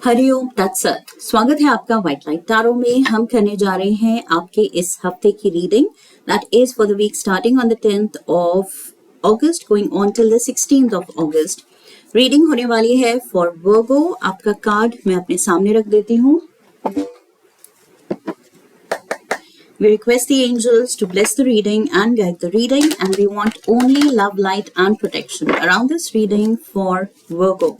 हरिओम तत्सत। स्वागत है आपका व्हाइट लाइट टैरो में। हम करने जा रहे हैं आपके इस हफ्ते की reading that is for the week starting on the 10th of August going on till the 16th of August। Reading होने वाली है फॉर वर्गो। आपका कार्ड मैं अपने सामने रख देती हूँ। We request the angels to bless the reading and guide the reading, and we want only love, light and protection around this reading for Virgo।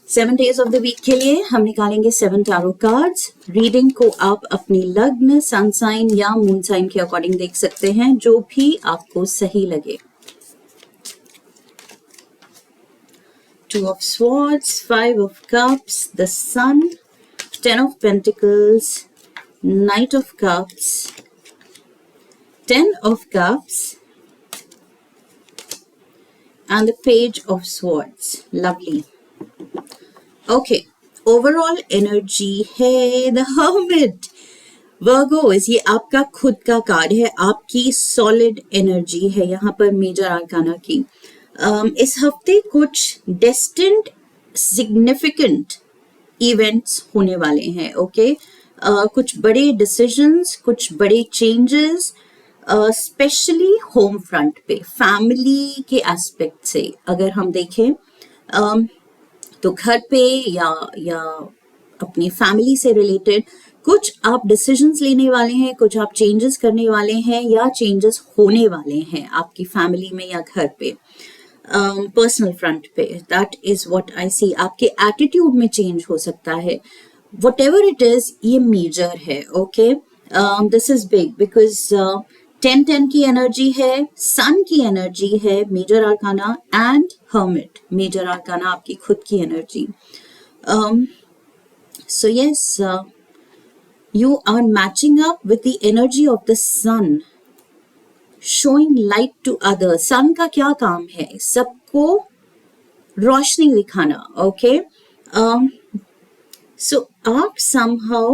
7 days of the week के लिए हम निकालेंगे 7 टैरो कार्ड्स। रीडिंग को आप अपनी लग्न, sun sign या moon sign के अकॉर्डिंग देख सकते हैं, जो भी आपको सही लगे। 2 of Swords, 5 of Cups, the Sun, 10 of Pentacles, Knight of Cups, 10 of Cups and the Page of Swords। Lovely। Okay, overall energy है द हर्मिट। वर्गोस, ये आपका खुद का कार्ड है, आपकी सॉलिड एनर्जी है यहाँ पर मेजर आर्काना की। इस हफ्ते कुछ डेस्टिन्ड सिग्निफिकेंट इवेंट्स होने वाले हैं। ओके, कुछ बड़े डिसीजंस, कुछ बड़े चेंजेस, स्पेशली होम फ्रंट पे, फैमिली के एस्पेक्ट से अगर हम देखें तो घर पे या अपनी फैमिली से रिलेटेड कुछ आप डिसीजंस लेने वाले हैं, कुछ आप चेंजेस करने वाले हैं या चेंजेस होने वाले हैं आपकी फैमिली में या घर पे, पर्सनल फ्रंट पे। That is what I see. आपके एटीट्यूड में चेंज हो सकता है, व्हाटएवर इट इज, ये मेजर है। Okay, this is big because 10-10 की एनर्जी है, सन की एनर्जी है major arcana and hermit major arcana आपकी खुद की energy. So yes, you are matching up with the energy of the sun, showing light to others। sun का क्या काम है? सबको रोशनी दिखाना। ओके, so आप somehow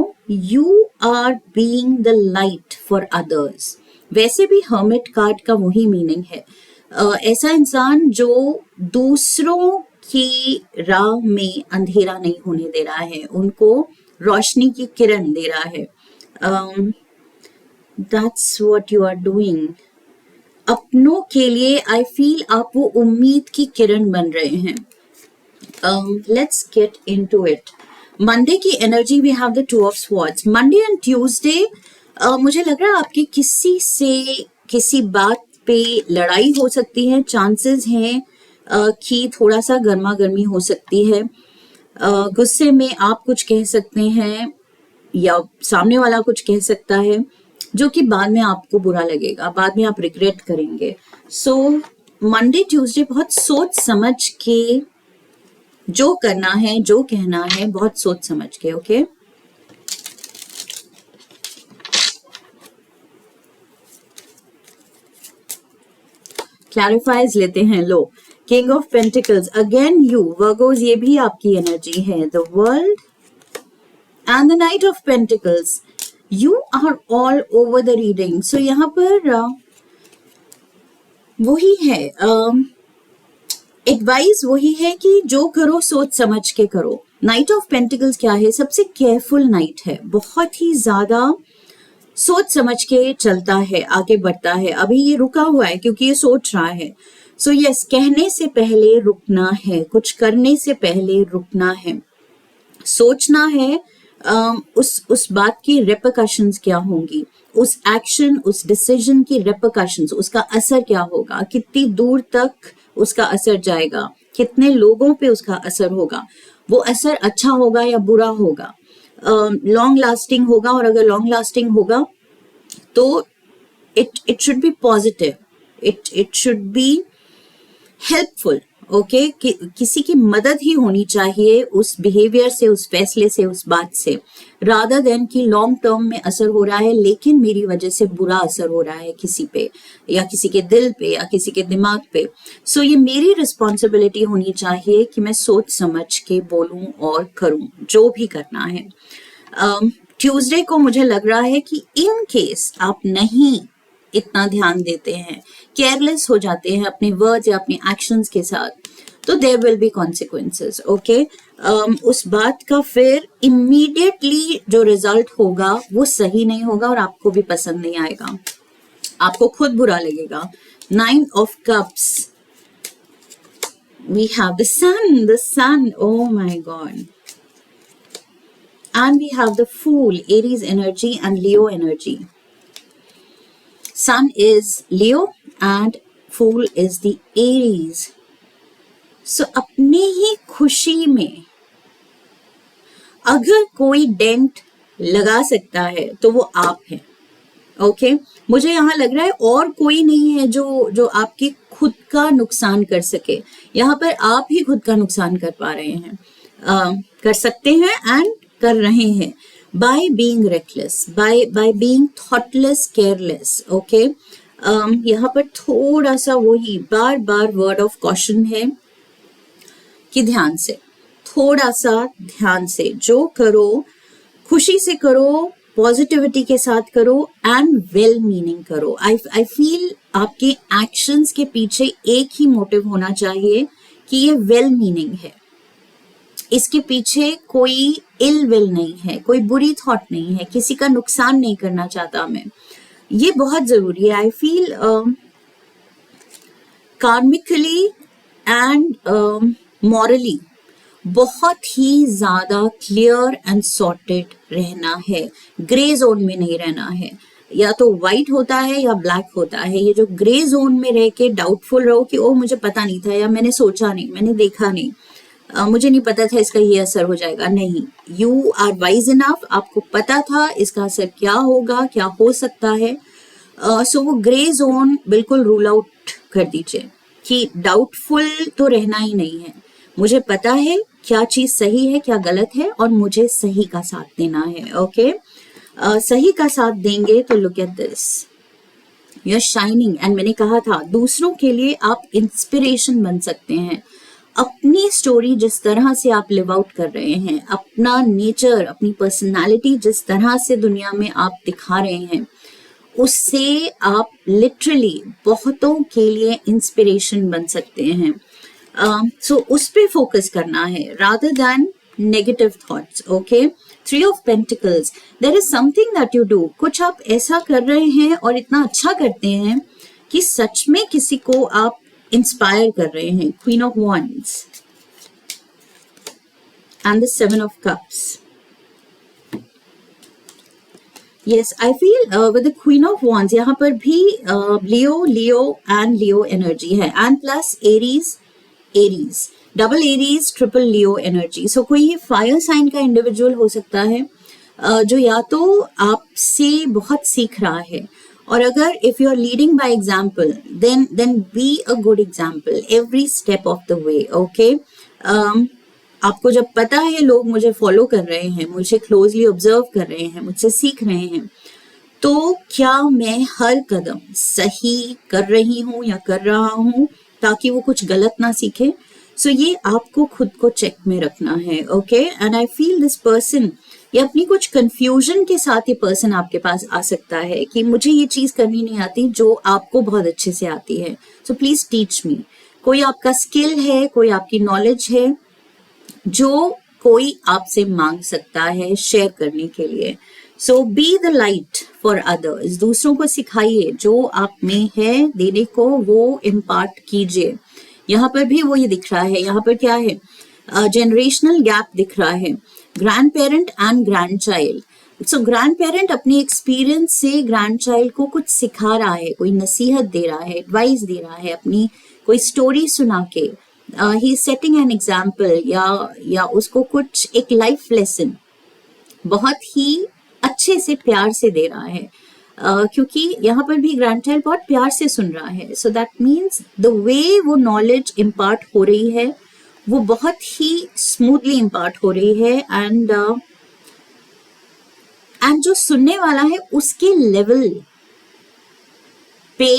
you are being the light for others। वैसे भी हर्मिट कार्ड का वही मीनिंग है, ऐसा इंसान जो दूसरों की राह में अंधेरा नहीं होने दे रहा है, उनको रोशनी की किरण दे रहा है। That's what you are doing. अपनों के लिए आई फील आप वो उम्मीद की किरण बन रहे हैं। Let's get into it. Monday की energy we have the 2 of Swords। Monday and Tuesday मुझे लग रहा है आपकी किसी से किसी बात पे लड़ाई हो सकती है, चांसेस हैं कि थोड़ा सा गर्मा गर्मी हो सकती है। गुस्से में आप कुछ कह सकते हैं या सामने वाला कुछ कह सकता है, जो कि बाद में आपको बुरा लगेगा, बाद में आप रिग्रेट करेंगे। सो मंडे ट्यूसडे बहुत सोच समझ के जो करना है, जो कहना है, बहुत सोच समझ के। ओके, क्लैरिफाइज लेते हैं। लो, king of pentacles, again you Virgos, ये भी आपकी एनर्जी है। The world and the knight of pentacles, you are all over the reading. So यहाँ पर वही है, एडवाइस वही है कि जो करो सोच समझ के करो। नाइट ऑफ पेंटिकल्स क्या है? सबसे केयरफुल नाइट है, बहुत ही ज्यादा सोच समझ के चलता है, आगे बढ़ता है। अभी ये रुका हुआ है क्योंकि ये सोच रहा है। सो यस, कहने से पहले रुकना है, कुछ करने से पहले रुकना है, सोचना है उस बात की रेपरकशंस क्या होंगी, उस एक्शन, उस डिसीजन की रेपरकशंस, उसका असर क्या होगा, कितनी दूर तक उसका असर जाएगा, कितने लोगों पे उसका असर होगा, वो असर अच्छा होगा या बुरा होगा, लॉन्ग लास्टिंग होगा, और अगर लॉन्ग लास्टिंग होगा तो it should be positive, it should be helpful. Okay, किसी की मदद ही होनी चाहिए उस बिहेवियर से, उस फैसले से, उस बात से, रादर देन कि लॉन्ग टर्म में असर हो रहा है लेकिन मेरी वजह से बुरा असर हो रहा है किसी पे या किसी के दिल पे या किसी के दिमाग पे। सो ये मेरी रिस्पॉन्सिबिलिटी होनी चाहिए कि मैं सोच समझ के बोलूं और करूं जो भी करना है। ट्यूसडे को मुझे लग रहा है कि इन केस आप नहीं इतना ध्यान देते हैं, केयरलेस हो जाते हैं अपने वर्ड्स या अपने एक्शंस के साथ, तो there will be consequences, okay. उस बात का फिर इमीडिएटली जो रिजल्ट होगा वो सही नहीं होगा और आपको भी पसंद नहीं आएगा, आपको खुद बुरा लगेगा। 9 of Cups, we have the sun, oh my god, and we have the Fool, Aries energy and Leo energy. Sun is Leo and Fool is the Aries. So अपने ही खुशी में अगर कोई डेंट लगा सकता है तो वो आप हैं, ओके। मुझे यहाँ लग रहा है और कोई नहीं है जो आपकी खुद का नुकसान कर सके। यहाँ पर आप ही खुद का नुकसान कर पा रहे हैं, कर सकते हैं एंड कर रहे हैं, by being reckless, by being thoughtless, careless, okay. यहाँ पर थोड़ा सा वही बार बार वर्ड ऑफ कॉशन है कि ध्यान से, थोड़ा सा ध्यान से जो करो खुशी से करो, पॉजिटिविटी के साथ करो एंड वेल मीनिंग करो। आई फील आपके एक्शंस के पीछे एक ही मोटिव होना चाहिए कि ये वेल मीनिंग है, इसके पीछे कोई इल विल नहीं है, कोई बुरी थॉट नहीं है, किसी का नुकसान नहीं करना चाहता मैं। ये बहुत जरूरी है। आई फील कार्मिकली एंड मॉरली बहुत ही ज्यादा क्लियर एंड सॉर्टेड रहना है, ग्रे जोन में नहीं रहना है। या तो व्हाइट होता है या ब्लैक होता है। ये जो ग्रे जोन में रह के डाउटफुल रहो कि ओ मुझे पता नहीं था, या मैंने सोचा नहीं, मैंने देखा नहीं, मुझे नहीं पता था इसका ये असर हो जाएगा, नहीं, यू आर वाइज इनफ, आपको पता था इसका असर क्या होगा, क्या हो सकता है। सो वो ग्रे जोन बिल्कुल रूल आउट कर दीजिए कि डाउटफुल तो रहना ही नहीं है। मुझे पता है क्या चीज सही है, क्या गलत है, और मुझे सही का साथ देना है, ओके। सही का साथ देंगे तो look at this, you are shining. And मैंने कहा था दूसरों के लिए आप इंस्पिरेशन बन सकते हैं। अपनी स्टोरी जिस तरह से आप लिव आउट कर रहे हैं, अपना नेचर, अपनी पर्सनालिटी जिस तरह से दुनिया में आप दिखा रहे हैं, उससे आप लिटरली बहुतों के लिए इंस्पिरेशन बन सकते हैं। सो उस पे फोकस करना है rather than negative thoughts, okay? 3 of Pentacles, there is something that you do, कुछ आप ऐसा कर रहे हैं और इतना अच्छा करते हैं कि सच में किसी को आप इंस्पायर कर रहे हैं। Queen of Wands and the 7 of Cups. Yes, I feel with the Queen of Wands यहाँ पर भी Leo and Leo energy है, and plus Aries, double Aries triple Leo energy. So कोई ये फायर साइन का इंडिविजुअल हो सकता है जो या तो आपसे बहुत सीख रहा है, और अगर if you are leading by example then be a good example every step of the way, okay. आपको जब पता है लोग मुझे फॉलो कर रहे हैं, मुझे क्लोजली ऑब्जर्व कर रहे हैं, मुझसे सीख रहे हैं, तो क्या मैं हर कदम सही कर रही हूँ या कर रहा हूँ ताकि वो कुछ गलत ना सीखे। सो ये आपको खुद को चेक में रखना है, okay. And I feel this person, ये अपनी कुछ कंफ्यूजन के साथ ये पर्सन आपके पास आ सकता है कि मुझे ये चीज करनी नहीं आती जो आपको बहुत अच्छे से आती है, सो प्लीज टीच मी। कोई आपका स्किल है, कोई आपकी नॉलेज है जो कोई आपसे मांग सकता है शेयर करने के लिए। So be the light for others, दूसरों को सिखाइए जो आप में है देने को, वो इम्पार्ट कीजिए। यहाँ पर भी वो ये दिख रहा है, यहाँ पर क्या है, जनरेशनल गैप दिख रहा है, grand parent and grand child. So grand parent अपने एक्सपीरियंस से ग्रैंड चाइल्ड को कुछ सिखा रहा है, कोई नसीहत दे रहा है, एडवाइस दे रहा है, अपनी कोई स्टोरी सुना के he is setting an example, या उसको कुछ एक लाइफ लेसन बहुत ही अच्छे से प्यार से दे रहा है। क्योंकि यहाँ पर भी ग्रैंड चाइल्ड बहुत प्यार से सुन रहा है। So that means the way वो नॉलेज इम्पार्ट हो रही है वो बहुत ही स्मूथली इम्पार्ट हो रही है, एंड जो सुनने वाला है उसके लेवल पे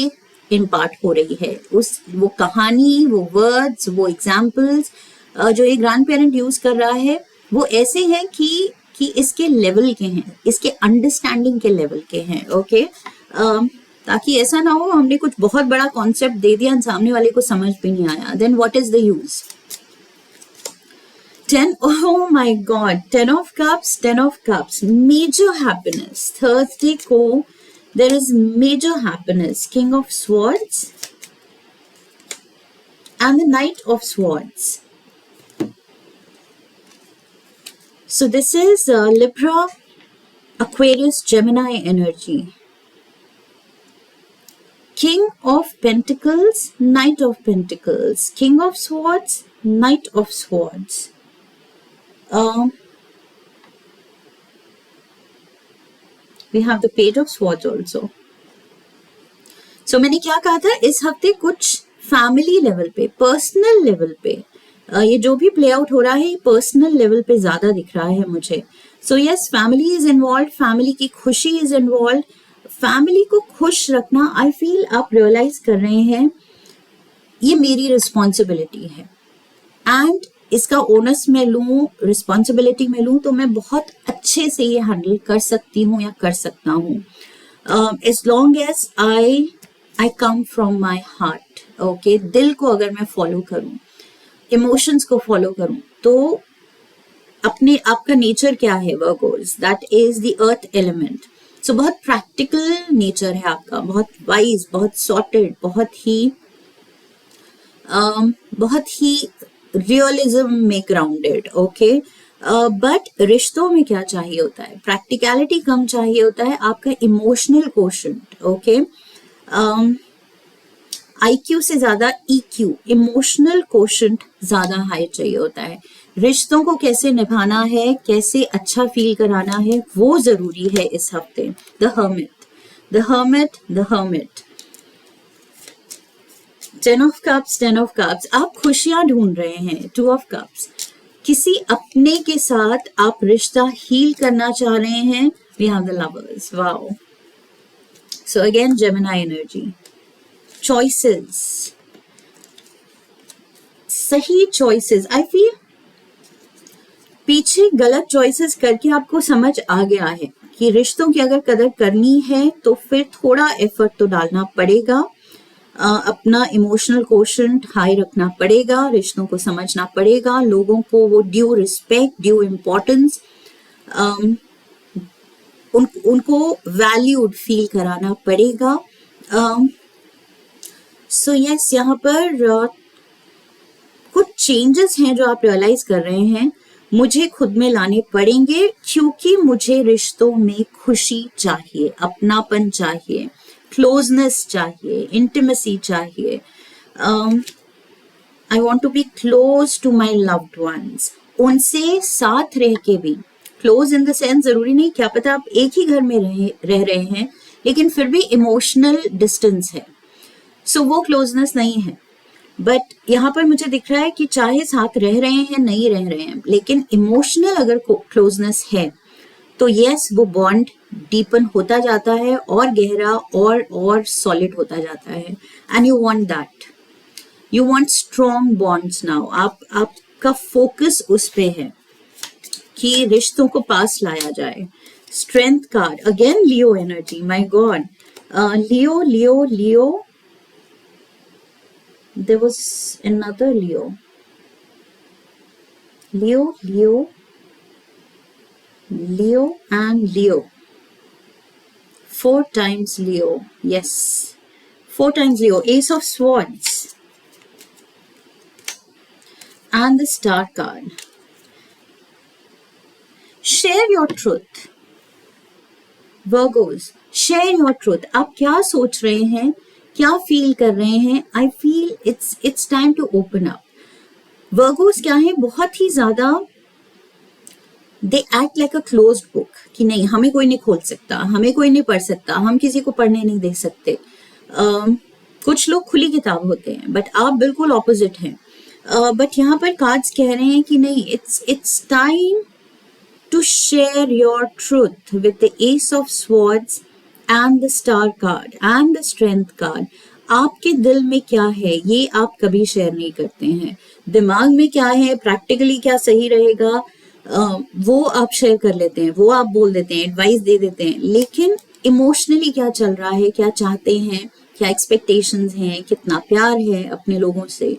इम्पार्ट हो रही है। वो कहानी, वो वर्ड्स, वो एग्जाम्पल्स जो ये ग्रैंड पेरेंट यूज कर रहा है वो ऐसे हैं कि इसके लेवल के हैं, इसके अंडरस्टैंडिंग के लेवल के हैं, ओके। ताकि ऐसा ना हो हमने कुछ बहुत बड़ा कॉन्सेप्ट दे दिया और सामने वाले को समझ भी नहीं आया, then what is the use. 10, oh my god, 10 of cups, 10 of cups, major happiness, Thursday को there is major happiness, King of Swords and the Knight of Swords. So this is Libra, Aquarius, Gemini energy. King of Pentacles, Knight of Pentacles, King of Swords, Knight of Swords. We have the Page of Swords also. So मैंने क्या कहा था, इस हफ्ते कुछ family level पे, personal level पे ये जो भी प्ले आउट हो रहा है, पर्सनल लेवल पे ज्यादा दिख रहा है मुझे। So yes, family is involve, family की खुशी इज इन्वॉल्व, फैमिली को खुश रखना। आई फील आप रियलाइज कर रहे हैं ये मेरी रिस्पॉन्सिबिलिटी है, एंड इसका ओनस मैं लूँ, रिस्पॉन्सिबिलिटी में लूँ, तो मैं बहुत अच्छे से ये हैंडल कर सकती हूँ या कर सकता हूँ, as long as I come from my heart. Okay, दिल को अगर मैं फॉलो करूँ, इमोशंस को फॉलो करूँ, तो अपने आपका नेचर क्या है Virgos, that is the earth element. So बहुत प्रैक्टिकल नेचर है आपका, बहुत वाइज, बहुत सॉर्टेड, बहुत ही रियलिज्म में ग्राउंडेड। ओके, बट रिश्तों में क्या चाहिए होता है, प्रैक्टिकलिटी कम चाहिए होता है, आपका इमोशनल कोशेंट। ओके, IQ से ज्यादा EQ, इमोशनल कोशेंट ज्यादा हाई चाहिए होता है। रिश्तों को कैसे निभाना है, कैसे अच्छा फील कराना है, वो जरूरी है इस हफ्ते। The hermit, the hermit, the hermit, 10 of cups, 10 of cups, आप खुशियां ढूंढ रहे हैं। 2 of cups, किसी अपने के साथ आप रिश्ता हील करना चाह रहे हैं। We have the lovers, wow. So again, Gemini energy. Choices, सही choices. I feel पीछे गलत choices करके आपको समझ आ गया है कि रिश्तों की अगर कदर करनी है तो फिर थोड़ा एफर्ट तो डालना पड़ेगा, अपना इमोशनल कोशेंट हाई रखना पड़ेगा, रिश्तों को समझना पड़ेगा, लोगों को वो ड्यू रिस्पेक्ट, ड्यू इम्पोर्टेंस, उनको वैल्यूड फील कराना पड़ेगा। सो यस, यहाँ पर कुछ चेंजेस हैं जो आप रियलाइज कर रहे हैं, मुझे खुद में लाने पड़ेंगे, क्योंकि मुझे रिश्तों में खुशी चाहिए, अपनापन चाहिए, क्लोजनेस चाहिए, इंटिमेसी चाहिए। I want to be close to my loved ones, उनसे साथ रह के भी, क्लोज इन द सेंस जरूरी नहीं, क्या पता आप एक ही घर में रह रहे हैं, लेकिन फिर भी इमोशनल डिस्टेंस है, सो वो क्लोजनेस नहीं है। बट यहाँ पर मुझे दिख रहा है कि चाहे साथ रह रहे हैं, नहीं रह रहे हैं, लेकिन इमोशनल अगर क्लोजनेस है तो यस, वो बॉन्ड डीपन होता जाता है और गहरा और सॉलिड होता जाता है, and you want that, you want strong bonds now. आपका फोकस उस पे है कि रिश्तों को पास लाया जाए। Strength card, again Leo energy, my God, Leo Leo Leo, there was another Leo, Leo, Leo, Leo and Leo, 4 times Leo, yes, 4 times Leo, Ace of Swords and the Star card. Share your truth, Virgos, share your truth, आप क्या सोच रहे हैं, क्या feel कर रहे हैं। I feel it's time to open up. Virgos क्या है, बहुत ही ज्यादा they act like a closed book, कि नहीं हमें कोई नहीं खोल सकता, हमें कोई नहीं पढ़ सकता, हम किसी को पढ़ने नहीं दे सकते। कुछ लोग खुली किताब होते हैं, बट आप बिल्कुल ऑपोजिट हैं। बट यहाँ पर कार्ड्स कह रहे हैं कि नहीं, it's time to share your truth with the ace of swords and the star card and the strength card. आपके दिल में क्या है ये आप कभी शेयर नहीं करते हैं, दिमाग में क्या है, प्रैक्टिकली क्या सही रहेगा, वो आप शेयर कर लेते हैं, वो आप बोल देते हैं, एडवाइस दे देते हैं, लेकिन इमोशनली क्या चल रहा है, क्या चाहते हैं, क्या एक्सपेक्टेशंस हैं, कितना प्यार है अपने लोगों से,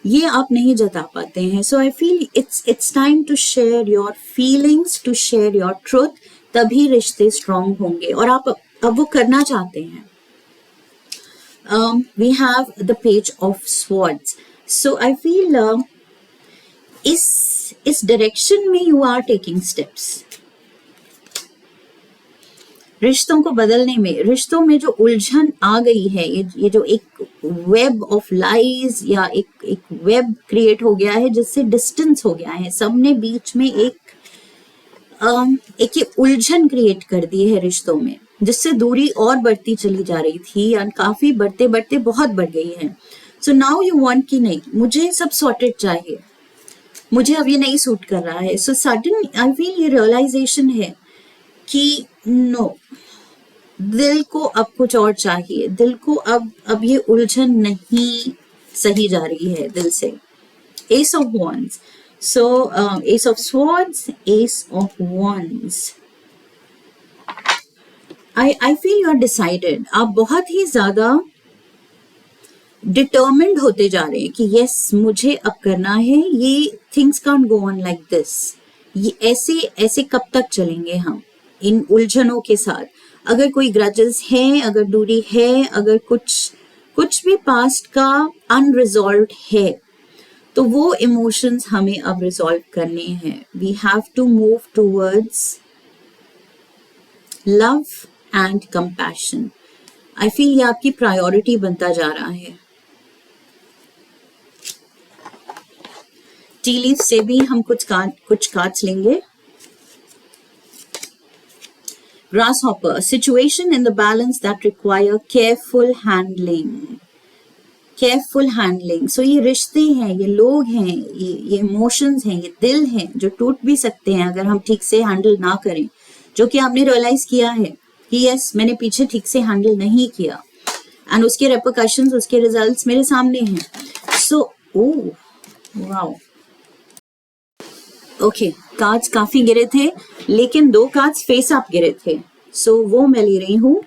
ये आप नहीं जता पाते हैं. So I feel it's time to share your feelings, to share your truth. तभी रिश्ते स्ट्रांग होंगे और आप अब वो करना चाहते हैं. We have the page of swords. So I feel इस डायरेक्शन में you are taking steps. रिश्तों को बदलने में, रिश्तों में जो उलझन आ गई है, ये जो एक वेब ऑफ लाइज या एक वेब क्रिएट हो गया है जिससे डिस्टेंस हो गया है, सबने बीच में एक ये उलझन क्रिएट कर दी है रिश्तों में, जिससे दूरी और बढ़ती चली जा रही थी और काफी बढ़ते बढ़ते बहुत बढ़ गई है. सो नाउ यू वांट कि नहीं, मुझे सब सॉर्टेड चाहिए, मुझे अब ये नहीं सूट कर रहा है. सो सडन आई फील ये रियलाइजेशन है कि नो, दिल को अब कुछ और चाहिए, दिल को अब ये उलझन नहीं सही जा रही है दिल से. S of wands. So, Ace of Swords, Ace of Wands. I feel you are decided. आप बहुत ही ज़्यादा determined होते जा रहे हैं कि yes, मुझे अब करना है. ये things can't go on like this. ये ऐसे कब तक चलेंगे हम इन उलझनों के साथ? अगर कोई grudges है, अगर दूरी है, अगर कुछ भी past का unresolved है, तो वो इमोशंस हमें अब रिजॉल्व करने हैं. We have to move towards love and compassion. I feel ये आपकी प्रायोरिटी बनता जा रहा है. टी लीफ से भी हम कुछ कार्ड्स लेंगे. Grasshopper. Situation in the balance that require careful handling. Careful handling. So ये रिश्ते हैं, ये लोग हैं, ये इमोशंस हैं, ये दिल हैं जो टूट भी सकते हैं अगर हम ठीक से हैंडल ना करें, जो कि आपने रियलाइज किया है कि यस, मैंने पीछे ठीक से हैंडल नहीं किया एंड उसके रेपरकशंस, उसके रिजल्ट्स मेरे सामने हैं. सो वाओ, ओके, कार्ड्स काफी गिरे थे लेकिन 2 कार्ड्स फेस अप गिरे थे, सो वो मैं ले रही हूँ.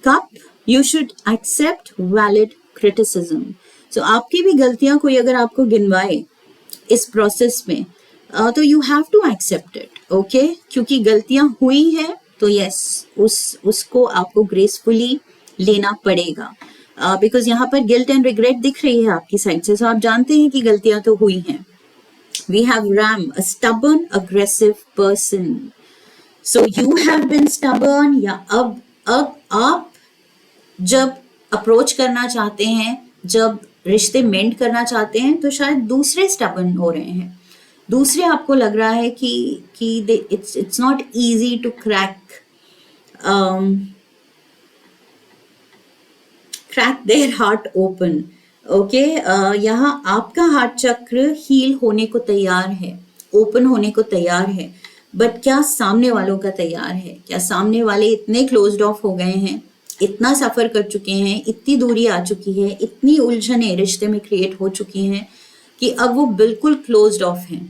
Cup. You should accept valid criticism. So आपकी भी गलतियां कोई अगर आपको गिनवाए इस प्रोसेस में, तो you have to accept it. Okay, क्योंकि गलतियां हुई है तो यस, उसको आपको ग्रेसफुली लेना पड़ेगा. बिकॉज यहाँ पर गिल्ट एंड रिग्रेट दिख रही है आपकी साइड से, सो आप जानते हैं कि गलतियां तो हुई हैं. We have ram, a stubborn aggressive person. So you have been stubborn, या अब आप जब अप्रोच करना चाहते हैं, जब रिश्ते मेंड करना चाहते हैं, तो शायद दूसरे स्टबर्न हो रहे हैं. दूसरे आपको लग रहा है कि it's not easy to crack their heart open. Okay, यहाँ आपका हार्ट चक्र हील होने को तैयार है, ओपन होने को तैयार है, बट क्या सामने वालों का तैयार है? क्या सामने वाले इतने क्लोज्ड ऑफ हो गए हैं, इतना सफर कर चुके हैं, इतनी दूरी आ चुकी है, इतनी उलझने रिश्ते में क्रिएट हो चुकी हैं कि अब वो बिल्कुल क्लोज्ड ऑफ हैं,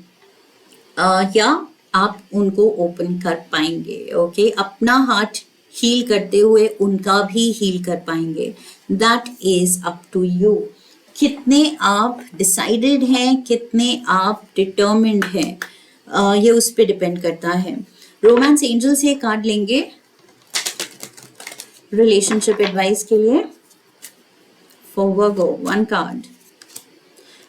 या आप उनको ओपन कर पाएंगे? ओके, अपना हार्ट हील करते हुए उनका भी हील कर पाएंगे. That is up to you. कितने आप डिसाइडेड हैं, कितने आप डिटर्मिन्ड हैं, ये उस पर डिपेंड करता है. रोमांस एंजल से कार्ड लेंगे रिलेशनशिप एडवाइस के लिए. For Virgo, 1 card.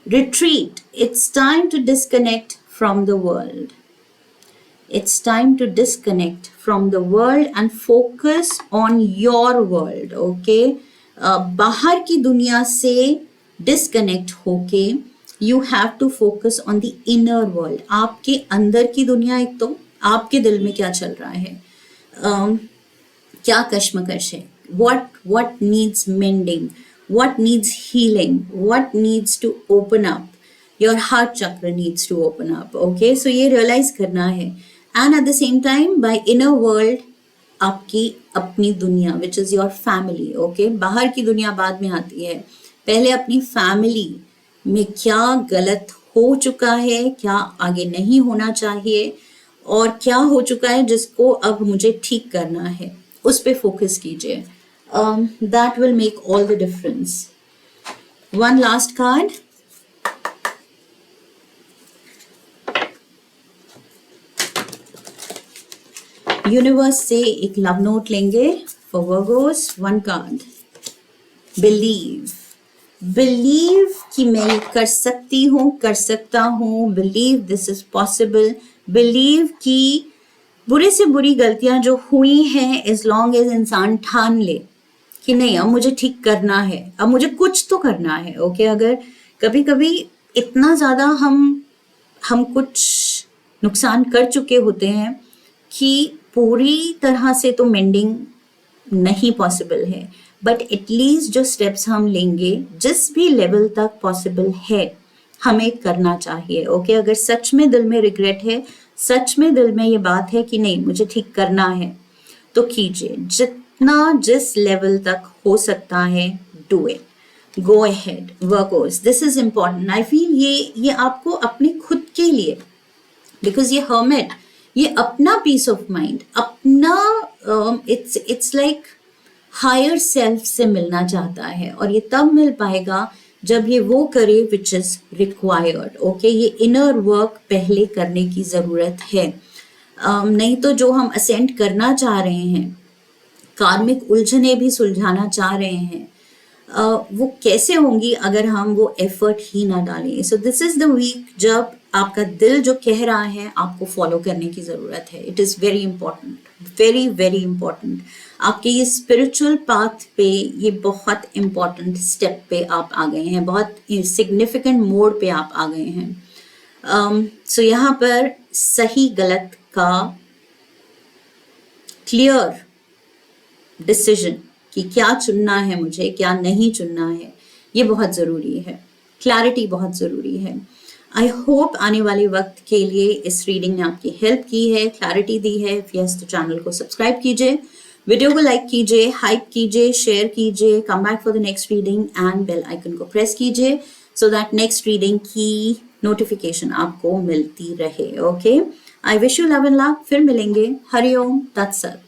Retreat. It's time to disconnect from the world. It's time to disconnect from the world and focus on your world. Okay, बाहर की दुनिया से डिस्कनेक्ट होके you have to focus on the inner world. आपके अंदर की दुनिया, एक तो आपके दिल में क्या चल रहा है, क्या कश्मकश है, what needs mending, what needs healing, what needs to open up. Your heart chakra needs to open up. Okay, so ये realize करना है. And at the same time, by inner world, आपकी अपनी दुनिया, which is your family. Okay, बाहर की दुनिया बाद में आती है. पहले अपनी फैमिली में क्या गलत हो चुका है, क्या आगे नहीं होना चाहिए, और क्या हो चुका है जिसको अब मुझे ठीक करना है, उस पे फोकस कीजिए. That will make all the difference. One last card. Universe से एक लव नोट लेंगे for Virgo's. One card. Believe. Believe कि मैं ये कर सकती हूँ, कर सकता हूँ. Believe this is possible. Believe कि बुरे से बुरी गलतियां जो हुई हैं, एज लॉन्ग एज इंसान ठान ले कि नहीं अब मुझे ठीक करना है, अब मुझे कुछ तो करना है. ओके अगर कभी कभी इतना ज़्यादा हम कुछ नुकसान कर चुके होते हैं कि पूरी तरह से तो मेंडिंग नहीं पॉसिबल है, बट एटलीस्ट जो स्टेप्स हम लेंगे जिस भी लेवल तक पॉसिबल है हमें करना चाहिए. ओके अगर सच में दिल में रिग्रेट है, सच में दिल में ये बात है कि नहीं मुझे ठीक करना है, तो कीजिए. जितना जिस लेवल तक हो सकता है, do it. Go ahead workers. This is important. I feel ये आपको अपने खुद के लिए, बिकॉज ये हर्मिट ये अपना पीस ऑफ माइंड, अपना इट्स लाइक हायर सेल्फ से मिलना चाहता है, और ये तब मिल पाएगा जब ये वो करे विच इज रिक्वायर्ड. ओके ये इनर वर्क पहले करने की ज़रूरत है. नहीं तो जो हम असेंड करना चाह रहे हैं, कार्मिक उलझने भी सुलझाना चाह रहे हैं, वो कैसे होंगी अगर हम वो एफर्ट ही ना डालें. So this is the week जब आपका दिल जो कह रहा है आपको फॉलो करने की ज़रूरत है. It is very important, very very important. आपके ये स्पिरिचुअल पाथ पे ये बहुत इंपॉर्टेंट स्टेप पे आप आ गए हैं, बहुत सिग्निफिकेंट मोड पे आप आ गए हैं. सो यहाँ पर सही गलत का क्लियर डिसीजन कि क्या चुनना है मुझे, क्या नहीं चुनना है, ये बहुत ज़रूरी है. क्लैरिटी बहुत ज़रूरी है. आई होप आने वाले वक्त के लिए इस रीडिंग ने आपकी हेल्प की है, क्लैरिटी दी है. यस तो चैनल को सब्सक्राइब कीजिए, वीडियो को लाइक कीजिए, हाइप कीजिए, शेयर कीजिए, come back for the next reading and bell icon को प्रेस कीजिए सो दैट नेक्स्ट रीडिंग की नोटिफिकेशन आपको मिलती रहे. Okay I wish you love and love. फिर मिलेंगे. हरिओम तत्सत.